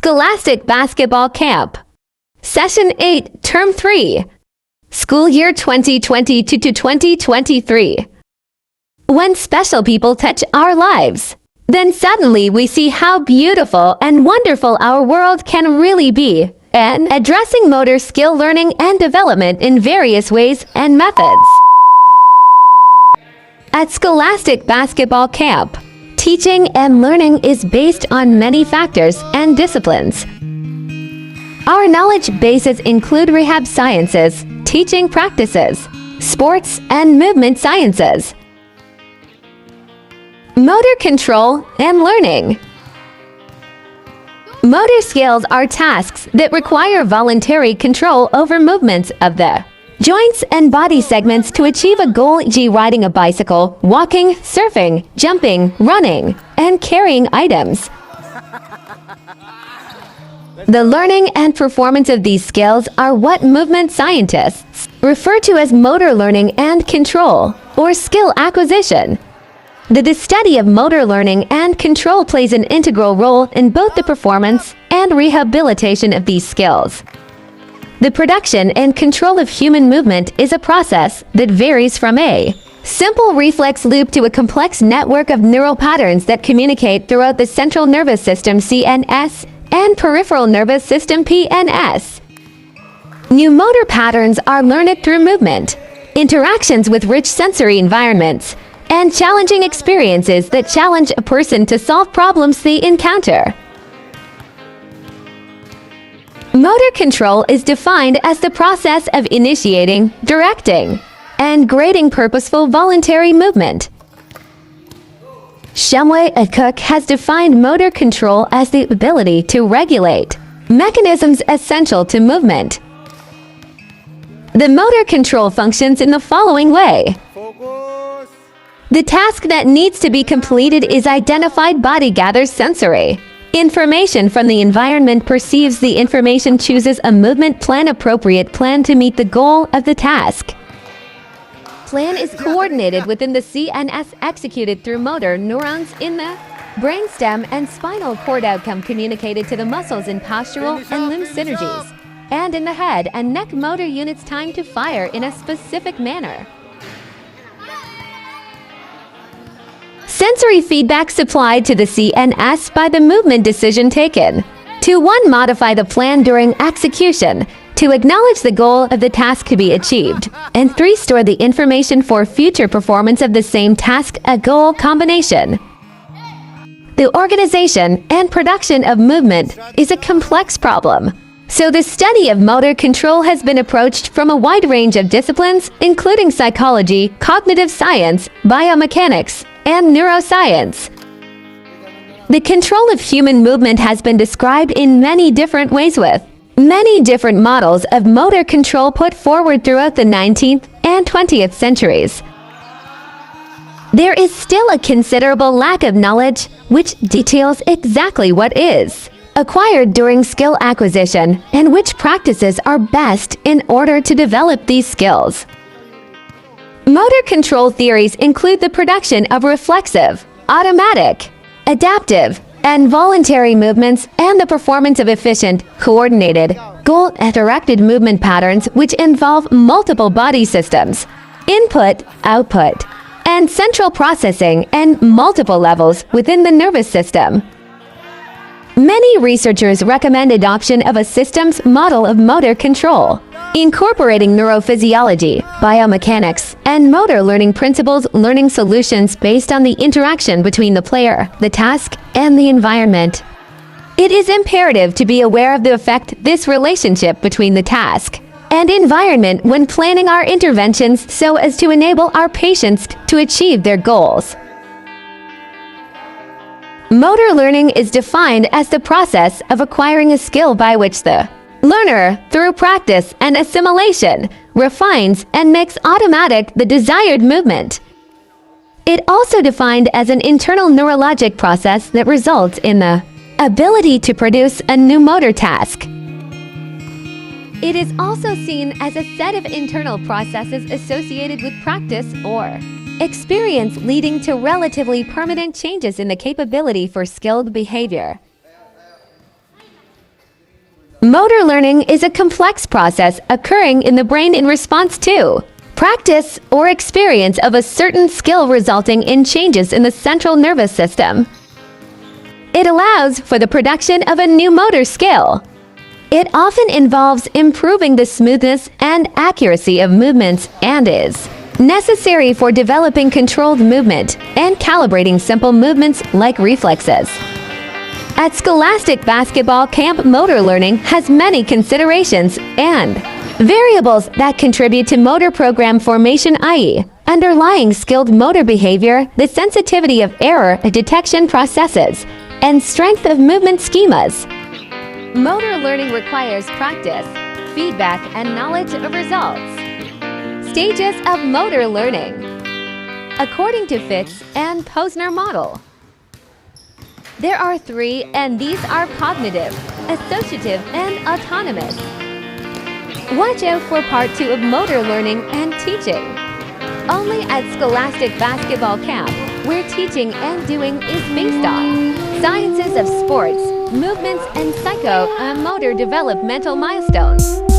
Scholastic Basketball Camp. Session 8, Term 3. School year 2022 to 2023. When special people touch our lives, then suddenly we see how beautiful and wonderful our world can really be, and addressing motor skill learning and development in various ways and methods. At Scholastic Basketball Camp, teaching and learning is based on many factors and disciplines. Our knowledge bases include rehab sciences, teaching practices, sports and movement sciences, motor control and learning. Motor skills are tasks that require voluntary control over movements of the joints and body segments to achieve a goal, e.g. riding a bicycle, walking, surfing, jumping, running, and carrying items. The learning and performance of these skills are what movement scientists refer to as motor learning and control, or skill acquisition. The study of motor learning and control plays an integral role in both the performance and rehabilitation of these skills. The production and control of human movement is a process that varies from a simple reflex loop to a complex network of neural patterns that communicate throughout the central nervous system (CNS) and peripheral nervous system (PNS). New motor patterns are learned through movement, interactions with rich sensory environments, and challenging experiences that challenge a person to solve problems they encounter. Motor control is defined as the process of initiating, directing, and grading purposeful voluntary movement. Shumway Cook has defined motor control as the ability to regulate mechanisms essential to movement. The motor control functions in the following way. Focus. The task that needs to be completed is identified. Body gathers sensory information from the environment, perceives the information, chooses a movement plan, appropriate plan to meet the goal of the task. Plan is coordinated within the CNS, executed through motor neurons in the brainstem and spinal cord, outcome communicated to the muscles in postural and limb synergies, and in the head and neck motor units, time to fire in a specific manner. Sensory feedback supplied to the CNS by the movement decision taken. 2. 1. Modify the plan during execution to acknowledge the goal of the task to be achieved. And 3. Store the information for future performance of the same task, a goal combination. The organization and production of movement is a complex problem. So the study of motor control has been approached from a wide range of disciplines, including psychology, cognitive science, biomechanics, and neuroscience. The control of human movement has been described in many different ways, with many different models of motor control put forward throughout the 19th and 20th centuries. There is still a considerable lack of knowledge which details exactly what is acquired during skill acquisition and which practices are best in order to develop these skills. Motor control theories include the production of reflexive, automatic, adaptive, and voluntary movements, and the performance of efficient, coordinated, goal-directed movement patterns which involve multiple body systems, input, output, and central processing, and multiple levels within the nervous system. Many researchers recommend adoption of a systems model of motor control, incorporating neurophysiology, biomechanics, and motor learning principles, learning solutions based on the interaction between the player, the task, and the environment. It is imperative to be aware of the effect this relationship between the task and environment when planning our interventions so as to enable our patients to achieve their goals. Motor learning is defined as the process of acquiring a skill by which the learner, through practice and assimilation, refines and makes automatic the desired movement. It also defined as an internal neurologic process that results in the ability to produce a new motor task. It is also seen as a set of internal processes associated with practice or experience, leading to relatively permanent changes in the capability for skilled behavior. Motor learning is a complex process occurring in the brain in response to practice or experience of a certain skill resulting in changes in the central nervous system. It allows for the production of a new motor skill. It often involves improving the smoothness and accuracy of movements and is necessary for developing controlled movement and calibrating simple movements like reflexes. At Scholastic Basketball Camp, motor learning has many considerations and variables that contribute to motor program formation, i.e., underlying skilled motor behavior, the sensitivity of error detection processes, and strength of movement schemas. Motor learning requires practice, feedback, and knowledge of results. Stages of motor learning. According to Fitz and Posner model, there are three, and these are cognitive, associative, and autonomous. Watch out for part 2 of motor learning and teaching. Only at Scholastic Basketball Camp, where teaching and doing is based on sciences of sports, movements, and psycho-motor developmental milestones.